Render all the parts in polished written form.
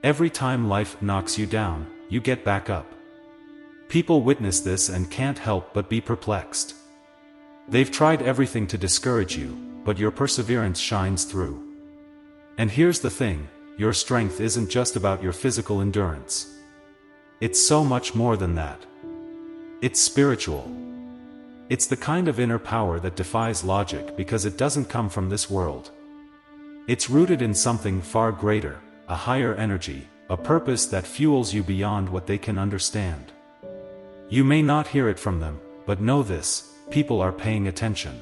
Every time life knocks you down, you get back up. People witness this and can't help but be perplexed. They've tried everything to discourage you, but your perseverance shines through. And here's the thing, your strength isn't just about your physical endurance. It's so much more than that. It's spiritual. It's the kind of inner power that defies logic because it doesn't come from this world. It's rooted in something far greater, a higher energy, a purpose that fuels you beyond what they can understand. You may not hear it from them, but know this, people are paying attention.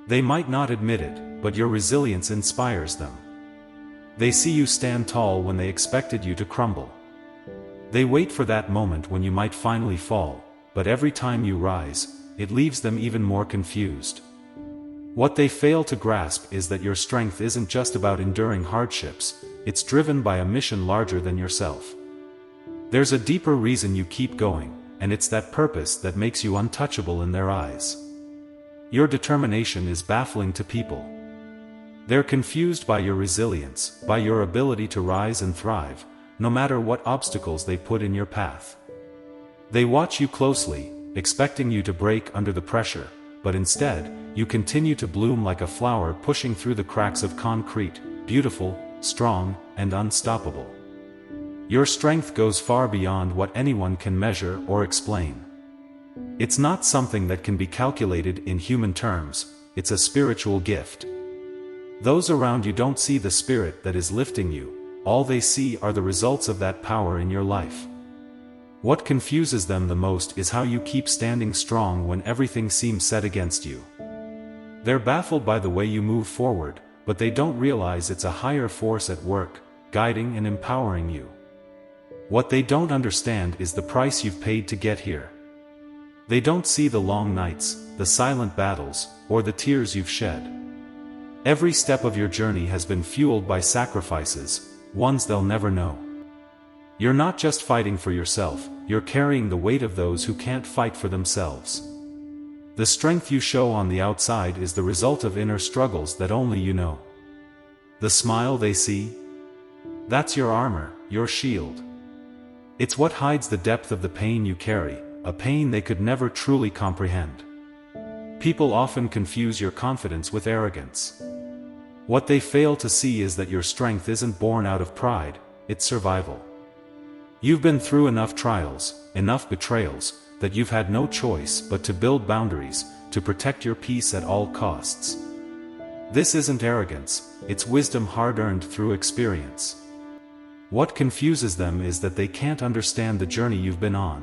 They might not admit it, but your resilience inspires them. They see you stand tall when they expected you to crumble. They wait for that moment when you might finally fall, but every time you rise, it leaves them even more confused. What they fail to grasp is that your strength isn't just about enduring hardships, it's driven by a mission larger than yourself. There's a deeper reason you keep going, and it's that purpose that makes you untouchable in their eyes. Your determination is baffling to people. They're confused by your resilience, by your ability to rise and thrive, no matter what obstacles they put in your path. They watch you closely, expecting you to break under the pressure, but instead, you continue to bloom like a flower pushing through the cracks of concrete, beautiful, strong, and unstoppable. Your strength goes far beyond what anyone can measure or explain. It's not something that can be calculated in human terms, it's a spiritual gift. Those around you don't see the spirit that is lifting you, all they see are the results of that power in your life. What confuses them the most is how you keep standing strong when everything seems set against you. They're baffled by the way you move forward, but they don't realize it's a higher force at work, guiding and empowering you. What they don't understand is the price you've paid to get here. They don't see the long nights, the silent battles, or the tears you've shed. Every step of your journey has been fueled by sacrifices, ones they'll never know. You're not just fighting for yourself, you're carrying the weight of those who can't fight for themselves. The strength you show on the outside is the result of inner struggles that only you know. The smile they see? That's your armor, your shield. It's what hides the depth of the pain you carry, a pain they could never truly comprehend. People often confuse your confidence with arrogance. What they fail to see is that your strength isn't born out of pride, it's survival. You've been through enough trials, enough betrayals, that you've had no choice but to build boundaries, to protect your peace at all costs. This isn't arrogance, it's wisdom hard-earned through experience. What confuses them is that they can't understand the journey you've been on.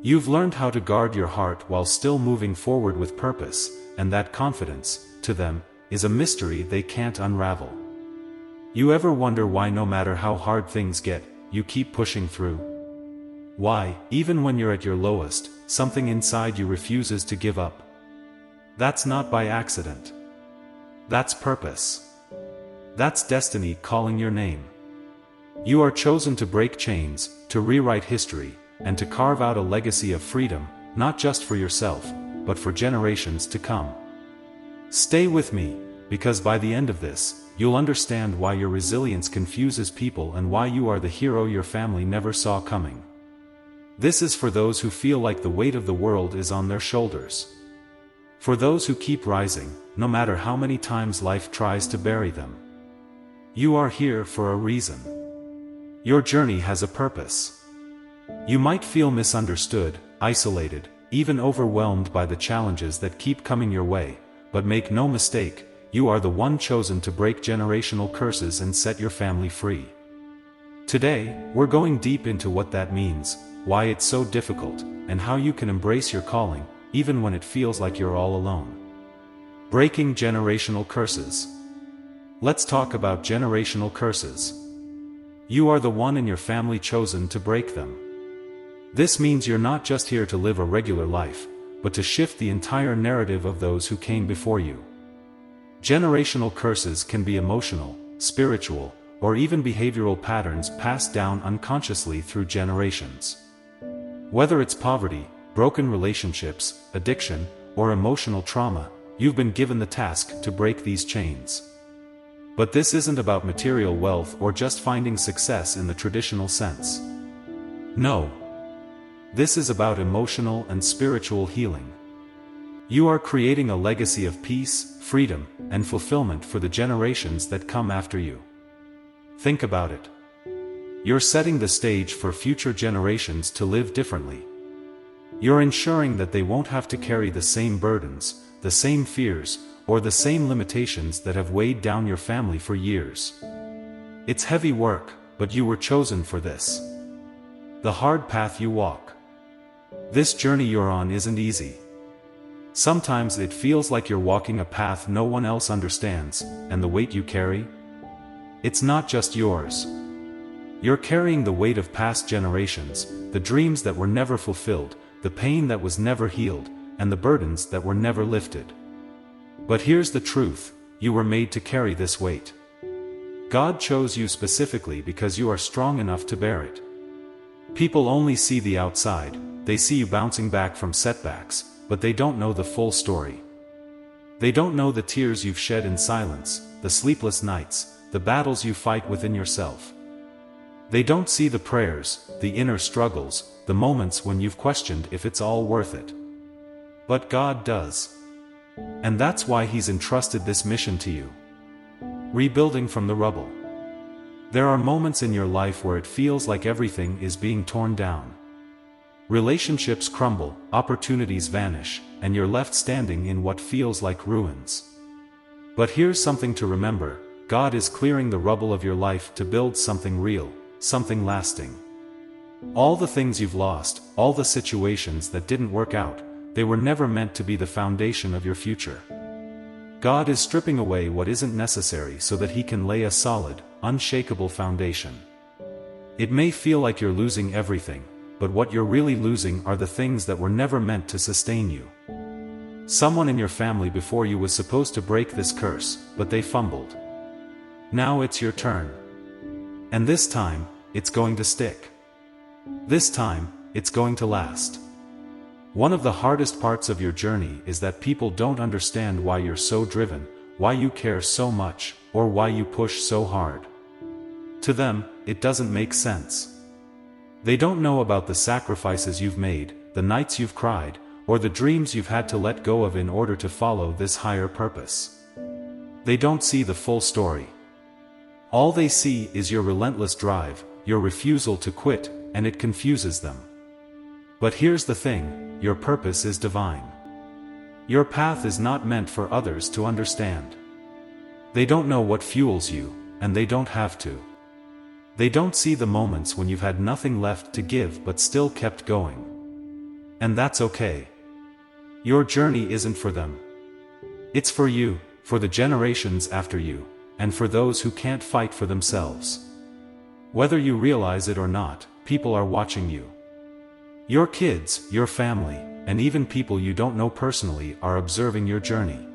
You've learned how to guard your heart while still moving forward with purpose, and that confidence, to them, is a mystery they can't unravel. You ever wonder why no matter how hard things get, you keep pushing through? Why, even when you're at your lowest, something inside you refuses to give up? That's not by accident. That's purpose. That's destiny calling your name. You are chosen to break chains, to rewrite history, and to carve out a legacy of freedom, not just for yourself, but for generations to come. Stay with me, because by the end of this, you'll understand why your resilience confuses people and why you are the hero your family never saw coming. This is for those who feel like the weight of the world is on their shoulders. For those who keep rising, no matter how many times life tries to bury them. You are here for a reason. Your journey has a purpose. You might feel misunderstood, isolated, even overwhelmed by the challenges that keep coming your way, but make no mistake, you are the one chosen to break generational curses and set your family free. Today, we're going deep into what that means, why it's so difficult, and how you can embrace your calling, even when it feels like you're all alone. Breaking generational curses. Let's talk about generational curses. You are the one in your family chosen to break them. This means you're not just here to live a regular life, but to shift the entire narrative of those who came before you. Generational curses can be emotional, spiritual, or even behavioral patterns passed down unconsciously through generations. Whether it's poverty, broken relationships, addiction, or emotional trauma, you've been given the task to break these chains. But this isn't about material wealth or just finding success in the traditional sense. No. This is about emotional and spiritual healing. You are creating a legacy of peace, freedom, and fulfillment for the generations that come after you. Think about it. You're setting the stage for future generations to live differently. You're ensuring that they won't have to carry the same burdens, the same fears, or the same limitations that have weighed down your family for years. It's heavy work, but you were chosen for this. The hard path you walk. This journey you're on isn't easy. Sometimes it feels like you're walking a path no one else understands, and the weight you carry? It's not just yours. You're carrying the weight of past generations, the dreams that were never fulfilled, the pain that was never healed, and the burdens that were never lifted. But here's the truth, you were made to carry this weight. God chose you specifically because you are strong enough to bear it. People only see the outside, they see you bouncing back from setbacks, but they don't know the full story. They don't know the tears you've shed in silence, the sleepless nights, the battles you fight within yourself. They don't see the prayers, the inner struggles, the moments when you've questioned if it's all worth it. But God does. And that's why He's entrusted this mission to you. Rebuilding from the rubble. There are moments in your life where it feels like everything is being torn down. Relationships crumble, opportunities vanish, and you're left standing in what feels like ruins. But here's something to remember, God is clearing the rubble of your life to build something real, something lasting. All the things you've lost, all the situations that didn't work out, they were never meant to be the foundation of your future. God is stripping away what isn't necessary so that He can lay a solid, unshakable foundation. It may feel like you're losing everything, but what you're really losing are the things that were never meant to sustain you. Someone in your family before you was supposed to break this curse, but they fumbled. Now it's your turn. And this time, it's going to stick. This time, it's going to last. One of the hardest parts of your journey is that people don't understand why you're so driven, why you care so much, or why you push so hard. To them, it doesn't make sense. They don't know about the sacrifices you've made, the nights you've cried, or the dreams you've had to let go of in order to follow this higher purpose. They don't see the full story. All they see is your relentless drive, your refusal to quit, and it confuses them. But here's the thing, your purpose is divine. Your path is not meant for others to understand. They don't know what fuels you, and they don't have to. They don't see the moments when you've had nothing left to give but still kept going. And that's okay. Your journey isn't for them. It's for you, for the generations after you, and for those who can't fight for themselves. Whether you realize it or not, people are watching you. Your kids, your family, and even people you don't know personally are observing your journey.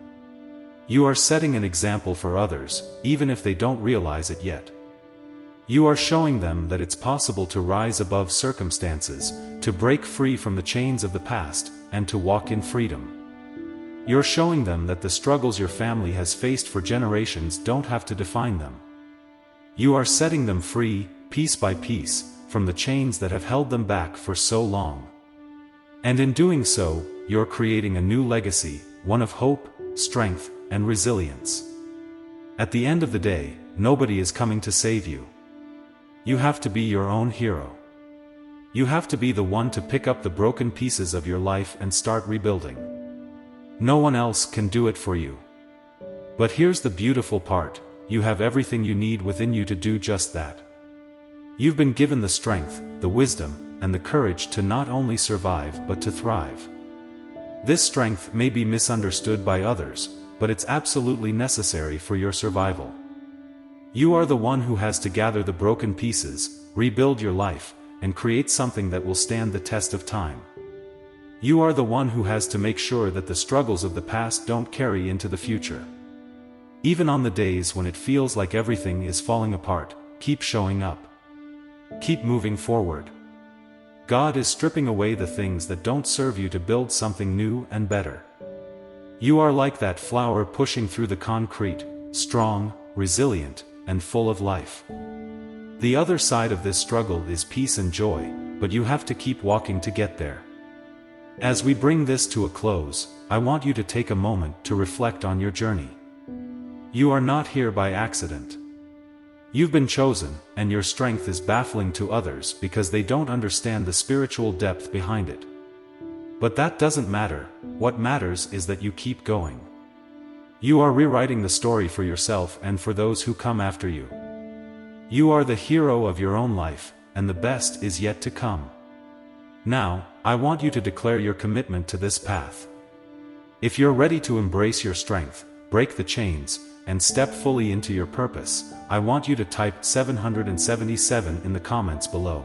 You are setting an example for others, even if they don't realize it yet. You are showing them that it's possible to rise above circumstances, to break free from the chains of the past, and to walk in freedom. You're showing them that the struggles your family has faced for generations don't have to define them. You are setting them free, piece by piece, from the chains that have held them back for so long. And in doing so, you're creating a new legacy, one of hope, strength, and resilience. At the end of the day, nobody is coming to save you. You have to be your own hero. You have to be the one to pick up the broken pieces of your life and start rebuilding. No one else can do it for you. But here's the beautiful part, you have everything you need within you to do just that. You've been given the strength, the wisdom, and the courage to not only survive but to thrive. This strength may be misunderstood by others, but it's absolutely necessary for your survival. You are the one who has to gather the broken pieces, rebuild your life, and create something that will stand the test of time. You are the one who has to make sure that the struggles of the past don't carry into the future. Even on the days when it feels like everything is falling apart, keep showing up. Keep moving forward. God is stripping away the things that don't serve you to build something new and better. You are like that flower pushing through the concrete, strong, resilient, and full of life. The other side of this struggle is peace and joy, but you have to keep walking to get there. As we bring this to a close, I want you to take a moment to reflect on your journey. You are not here by accident. You've been chosen, and your strength is baffling to others because they don't understand the spiritual depth behind it. But that doesn't matter. What matters is that you keep going. You are rewriting the story for yourself and for those who come after you. You are the hero of your own life, and the best is yet to come. Now, I want you to declare your commitment to this path. If you're ready to embrace your strength, break the chains, and step fully into your purpose, I want you to type 777 in the comments below.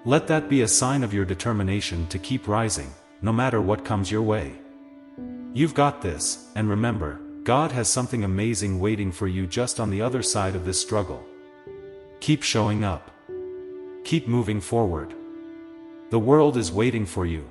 Let that be a sign of your determination to keep rising, no matter what comes your way. You've got this, and remember, God has something amazing waiting for you just on the other side of this struggle. Keep showing up. Keep moving forward. The world is waiting for you.